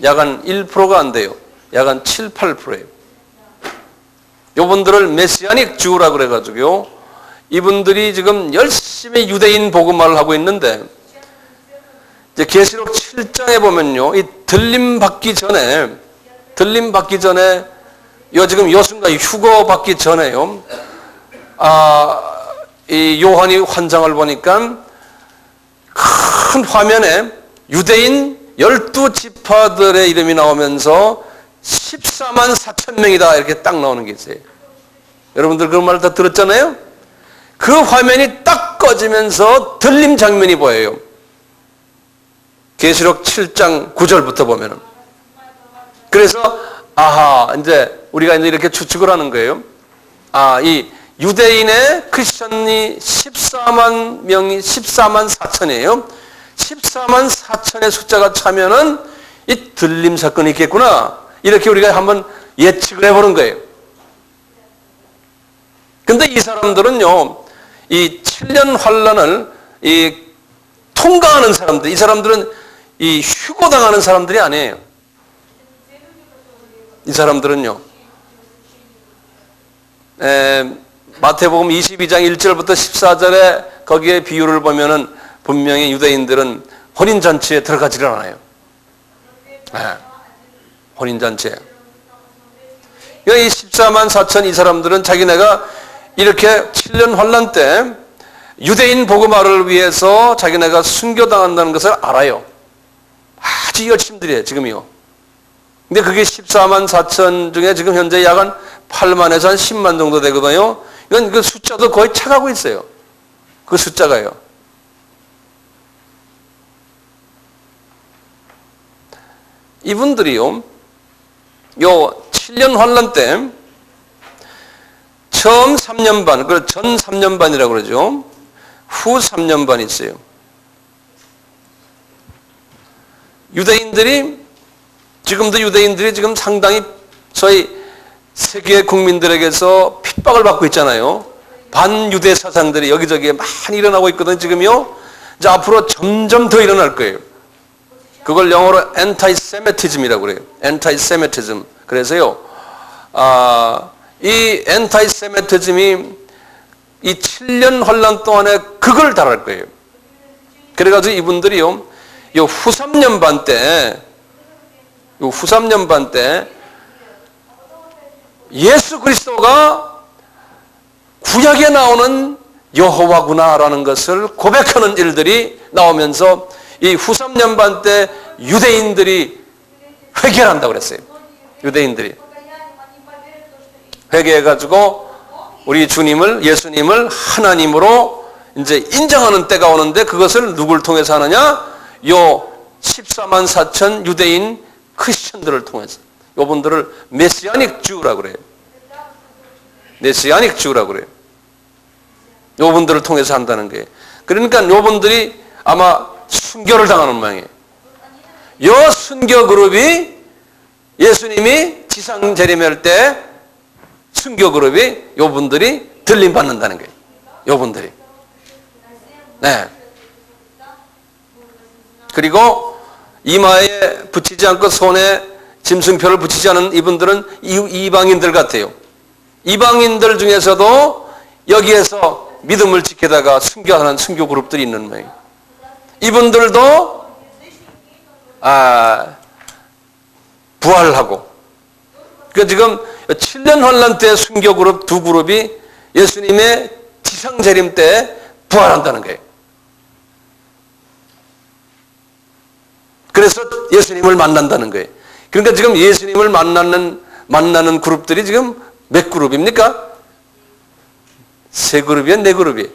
약 한 1%가 안 돼요. 약 한 7, 8%예요. 이분들을 메시아닉 주라 그래가지고요, 이분들이 지금 열심히 유대인 복음화를 하고 있는데, 이제 계시록 7장에 보면요, 이 들림 받기 전에 요 지금 요 순간 휴거 받기 전에요, 이 요한이 환상을 보니까 큰 화면에 유대인 12지파들의 이름이 나오면서 14만 4천 명이다 이렇게 딱 나오는 게 있어요. 여러분들 그 말 다 들었잖아요? 그 화면이 딱 꺼지면서 들림 장면이 보여요. 계시록 7장 9절부터 보면은. 그래서 이제 우리가 이제 이렇게 추측을 하는 거예요. 이 유대인의 크리스천이 14만 명이 14만 4천이에요. 14만 4천의 숫자가 차면은 이 들림 사건이 있겠구나, 이렇게 우리가 한번 예측을 해보는 거예요. 근데 이 사람들은요, 이 7년 환란을 통과하는 사람들, 이 사람들은 이 휴고당하는 사람들이 아니에요. 이 사람들은요, 마태복음 22장 1절부터 14절에 거기에 비유를 보면은 분명히 유대인들은 혼인잔치에 들어가지를 않아요. 혼인잔치에. 이 14만 4천 이 사람들은 자기네가 이렇게 7년 환란 때 유대인 복음화를 위해서 자기네가 순교당한다는 것을 알아요. 아주 열심들이 해요, 지금이요. 근데 그게 14만 4천 중에 지금 현재 약 한 8만에서 한 10만 정도 되거든요. 이건 그 숫자도 거의 차가고 있어요. 그 숫자가요. 이분들이요, 요 7년 환란 때 처음 3년 반, 전 3년 반이라고 그러죠. 후 3년 반이 있어요. 지금도 유대인들이 지금 상당히 저희 세계 국민들에게서 핍박을 받고 있잖아요. 반유대 사상들이 여기저기에 많이 일어나고 있거든요, 지금요. 이제 앞으로 점점 더 일어날 거예요. 그걸 영어로 anti-Semitism이라고 그래요. anti-Semitism. 그래서요, 이 anti-Semitism이 이 7년 환란 동안에 극을 달할 거예요. 그래가지고 이분들이요, 요 후 3년 반 때 예수 그리스도가 구약에 나오는 여호와구나라는 것을 고백하는 일들이 나오면서 이 후 3년 반 때 유대인들이 회개를 한다고 그랬어요. 유대인들이 회개해가지고 우리 예수님을 하나님으로 이제 인정하는 때가 오는데, 그것을 누굴 통해서 하느냐? 요 14만 4천 유대인 크리스천들을 통해서. 요분들을 메시아닉 주라고 그래요. 메시아닉 주라고 그래요. 요분들을 통해서 한다는 거예요. 그러니까 요분들이 아마 순교를 당하는 모양이에요. 요 순교 그룹이 예수님이 지상 재림할 때 순교 그룹이 요분들이 들림 받는다는 거예요. 요분들이. 네. 그리고 이마에 붙이지 않고 손에 짐승표를 붙이지 않은 이분들은 이방인들 같아요. 이방인들 중에서도 여기에서 믿음을 지키다가 순교하는 순교 그룹들이 있는 모양이에요. 이분들도 부활하고, 그러니까 지금 7년 환란 때 순교 그룹 두 그룹이 예수님의 지상 재림 때 부활한다는 거예요. 그래서 예수님을 만난다는 거예요. 그러니까 지금 예수님을 만나는 그룹들이 지금 몇 그룹입니까? 세 그룹이야, 네 그룹이?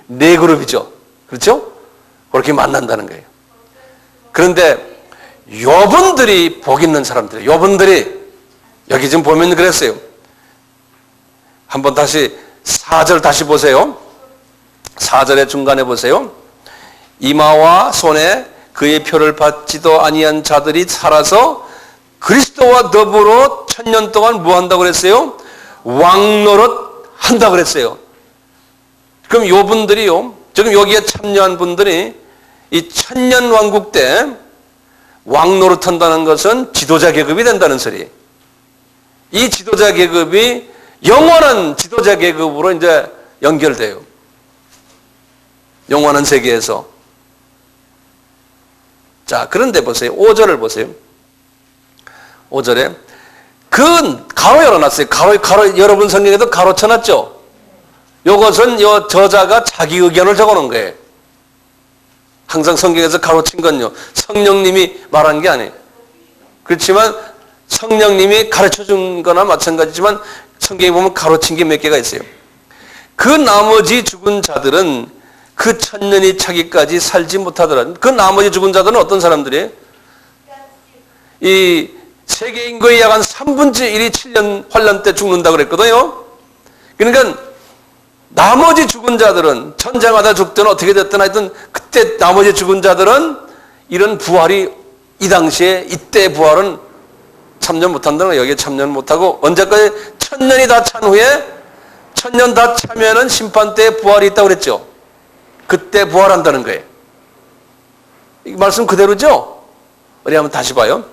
네 그룹이죠. 그렇죠? 그렇게 만난다는 거예요. 그런데 요분들이 복 있는 사람들이에요. 요분들이 여기 지금 보면 그랬어요. 한번 다시 4절 다시 보세요. 4절의 중간에 보세요. 이마와 손에 그의 표를 받지도 아니한 자들이 살아서 그리스도와 더불어 1000년 동안 뭐 한다고 그랬어요? 왕노릇 한다고 그랬어요. 그럼 요 분들이요, 지금 여기에 참여한 분들이 이 1000년 왕국 때 왕노릇 한다는 것은 지도자 계급이 된다는 소리. 이 지도자 계급이 영원한 지도자 계급으로 이제 연결돼요. 영원한 세계에서. 자, 그런데 보세요. 5절을 보세요. 5절에 그 가로 열어놨어요. 가로 여러분 성경에도 가로 쳐놨죠. 요것은 요 저자가 자기 의견을 적어놓은 거예요. 항상 성경에서 가로 친 건요, 성령님이 말한 게 아니에요. 그렇지만 성령님이 가르쳐 준 거나 마찬가지지만 성경에 보면 가로 친 게 몇 개가 있어요. 그 나머지 죽은 자들은 그 1000년이 차기까지 살지 못하더라. 그 나머지 죽은 자들은 어떤 사람들이에요? 이 세계 인구의 약 한 3분의 1이 7년 환란 때 죽는다고 그랬거든요. 그러니까 나머지 죽은 자들은 전쟁하다 죽든 어떻게 됐든 하여튼 그때 나머지 죽은 자들은 이런 부활이 이 당시에 이때 부활은 참여 못한다는 거예요. 여기에 참여 못하고 언제까지 1000년이 다 찬 후에 1000년 다 차면은 심판 때 부활이 있다고 그랬죠. 그때 부활한다는 거예요. 이 말씀 그대로죠? 우리 한번 다시 봐요.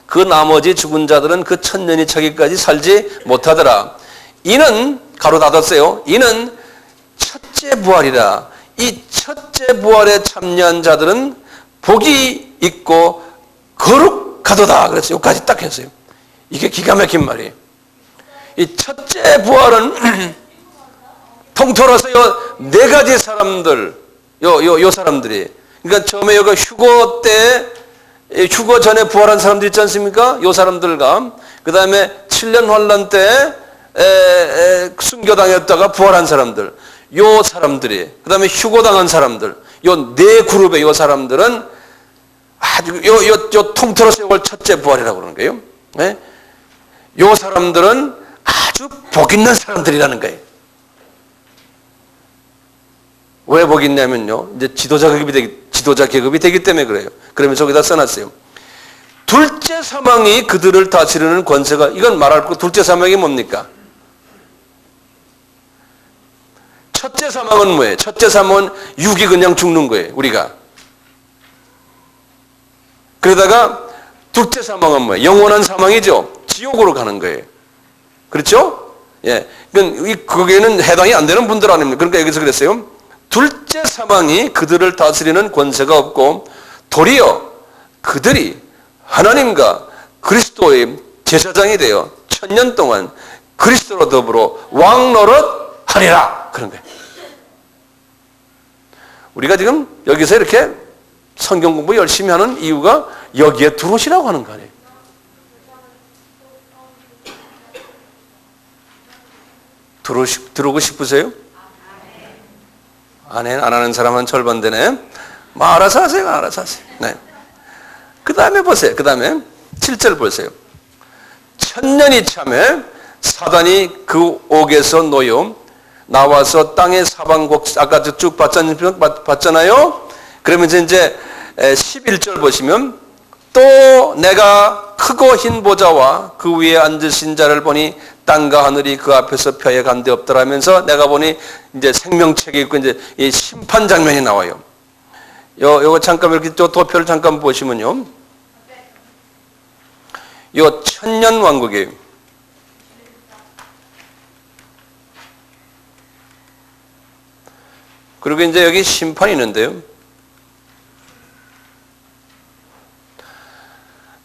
그 나머지 죽은 자들은 그 1000년이 차기까지 살지 못하더라. 이는 가로 닫았어요. 이는 첫째 부활이라. 이 첫째 부활에 참여한 자들은 복이 있고 거룩하도다. 그래서 여기까지 딱 했어요. 이게 기가 막힌 말이에요. 이 첫째 부활은 통틀어서 네 가지 사람들, 요 사람들이. 그러니까 처음에 여기 휴거 때, 휴거 전에 부활한 사람들 있지 않습니까? 요 사람들과, 그 다음에 7년 환란 때 순교당했다가 부활한 사람들, 요 사람들이, 그 다음에 휴거당한 사람들, 요 네 그룹의 요 사람들은 아주 요 통틀어서 이걸 첫째 부활이라고 그러는 거예요. 네? 요 사람들은 아주 복 있는 사람들이라는 거예요. 왜 복 있냐면요, 이제 지도자 계급이 되기 때문에 그래요. 그러면 저기다 써놨어요. 둘째 사망이 그들을 다스리는 권세가, 이건 말할 거, 둘째 사망이 뭡니까? 첫째 사망은 뭐예요? 첫째 사망은 육이 그냥 죽는 거예요, 우리가. 그러다가 둘째 사망은 뭐예요? 영원한 사망이죠. 지옥으로 가는 거예요. 그렇죠? 예. 거기에는 해당이 안 되는 분들 아닙니까? 그러니까 여기서 그랬어요. 둘째 사망이 그들을 다스리는 권세가 없고 도리어 그들이 하나님과 그리스도의 제사장이 되어 1000년 동안 그리스도로 더불어 왕노릇 하리라. 그런 거예요. 우리가 지금 여기서 이렇게 성경 공부 열심히 하는 이유가 여기에 들어오시라고 하는 거 아니에요. 들어오고 싶으세요? 안 하는 사람은 절반 되네. 뭐 알아서 하세요. 알아서 하세요. 네. 그 다음에 보세요. 그 다음에 7절 보세요. 1000년이 참에 사단이 그 옥에서 놓여 나와서 땅의 사방곡, 아까 쭉 봤잖아요. 그러면서 이제 11절 보시면 또 내가 크고 흰 보좌와 그 위에 앉으신 자를 보니 땅과 하늘이 그 앞에서 펴에 간데 없더라면서 내가 보니 이제 생명책이 있고 이제 이 심판 장면이 나와요. 요거 잠깐 이렇게 또 도표를 잠깐 보시면요. 요 1000년 왕국이에요. 그리고 이제 여기 심판이 있는데요.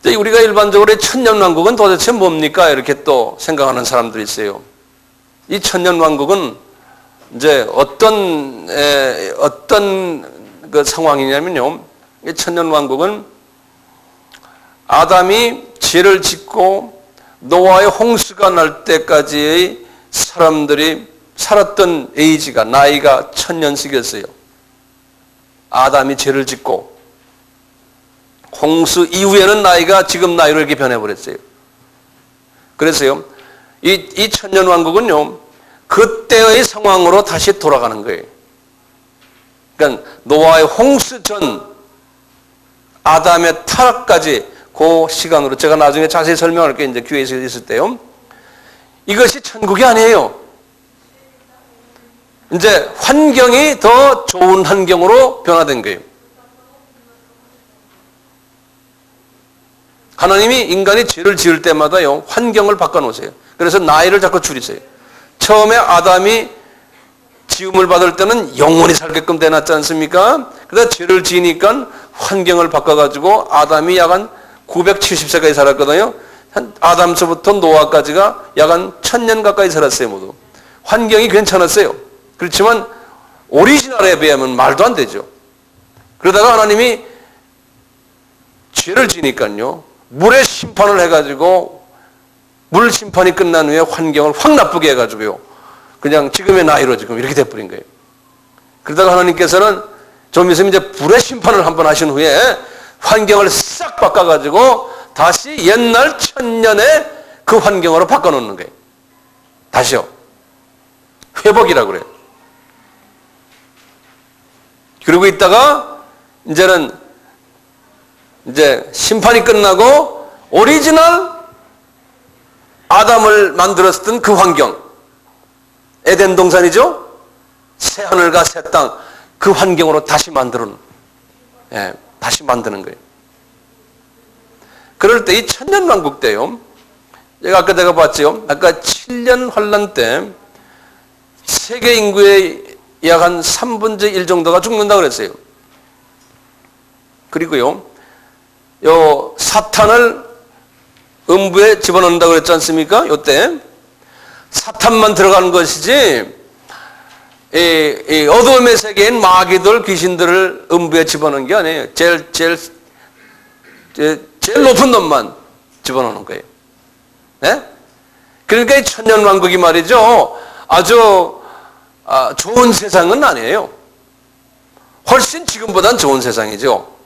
우리가 일반적으로 1000년 왕국은 도대체 뭡니까? 이렇게 또 생각하는 사람들이 있어요. 이 1000년 왕국은 이제 어떤 그 상황이냐면요. 이 1000년 왕국은 아담이 죄를 짓고 노아의 홍수가 날 때까지의 사람들이 살았던 에이지가, 나이가 1000년씩이었어요. 아담이 죄를 짓고 홍수 이후에는 나이가 지금 나이로 이렇게 변해버렸어요. 그래서요, 이 천년왕국은요, 그때의 상황으로 다시 돌아가는 거예요. 그러니까 노아의 홍수 전 아담의 타락까지 그 시간으로 제가 나중에 자세히 설명할게요. 이제 교회에서 있을 때요. 이것이 천국이 아니에요. 이제 환경이 더 좋은 환경으로 변화된 거예요. 하나님이 인간이 죄를 지을 때마다요, 환경을 바꿔놓으세요. 그래서 나이를 자꾸 줄이세요. 처음에 아담이 지음을 받을 때는 영원히 살게끔 대놨지 않습니까? 그러다 죄를 지으니까 환경을 바꿔가지고 아담이 약 한 970세까지 살았거든요. 아담서부터 노아까지가 약 한 1000년 가까이 살았어요, 모두. 환경이 괜찮았어요. 그렇지만 오리지널에 비하면 말도 안 되죠. 그러다가 하나님이 죄를 지니까요, 물의 심판을 해가지고 물 심판이 끝난 후에 환경을 확 나쁘게 해가지고요, 그냥 지금의 나이로 지금 이렇게 돼버린 거예요. 그러다가 하나님께서는 좀 있으면 이제 불의 심판을 한번 하신 후에 환경을 싹 바꿔가지고 다시 옛날 1000년의 그 환경으로 바꿔놓는 거예요. 다시요. 회복이라고 그래요. 그러고 있다가 이제는 이제 심판이 끝나고 오리지널 아담을 만들었던 그 환경, 에덴 동산이죠? 새 하늘과 새 땅, 그 환경으로 다시 다시 만드는 거예요. 그럴 때 이 천년왕국 때요, 아까 내가 봤죠? 아까 7년 환란 때 세계 인구의 약 한 3분의 1 정도가 죽는다고 그랬어요. 그리고요, 요 사탄을 음부에 집어넣는다고 그랬지 않습니까? 요때 사탄만 들어가는 것이지 이 어둠의 세계인 마귀들, 귀신들을 음부에 집어넣는 게 아니에요. 제일 높은 놈만 집어넣는 거예요. 네? 그러니까 이 천년왕국이 말이죠, 아주 좋은 세상은 아니에요. 훨씬 지금보단 좋은 세상이죠.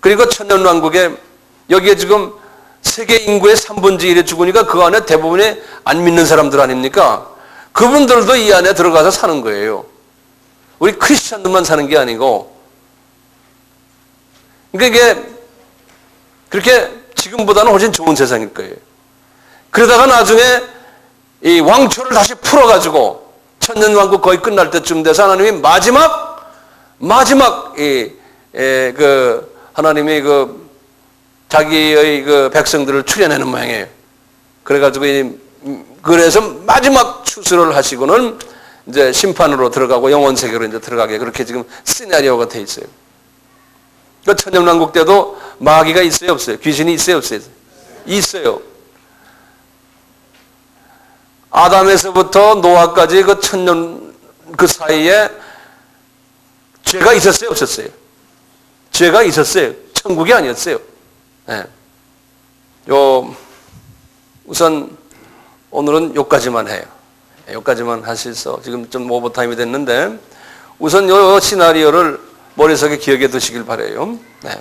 그리고 천년왕국에 여기에 지금 세계 인구의 3분의 1이 죽으니까 그 안에 대부분이 안 믿는 사람들 아닙니까? 그분들도 이 안에 들어가서 사는 거예요. 우리 크리스찬들만 사는 게 아니고. 그러니까 이게 그렇게 지금보다는 훨씬 좋은 세상일 거예요. 그러다가 나중에 이 왕초를 다시 풀어가지고 천년왕국 거의 끝날 때쯤 돼서 하나님이 마지막 하나님이 자기의 백성들을 추려내는 모양이에요. 그래가지고 그래서 마지막 추수를 하시고는 이제 심판으로 들어가고 영원 세계로 이제 들어가게, 그렇게 지금 시나리오가 돼 있어요. 그 천년왕국 때도 마귀가 있어요, 없어요? 귀신이 있어요, 없어요? 있어요. 아담에서부터 노아까지 그 천년 그 사이에 죄가 있었어요, 없었어요? 죄가 있었어요. 천국이 아니었어요. 네. 우선 오늘은 여기까지만 해요. 여기까지만 하셔서 지금 좀 오버타임이 됐는데 우선 요 시나리오를 머릿속에 기억해 두시길 바라요. 네.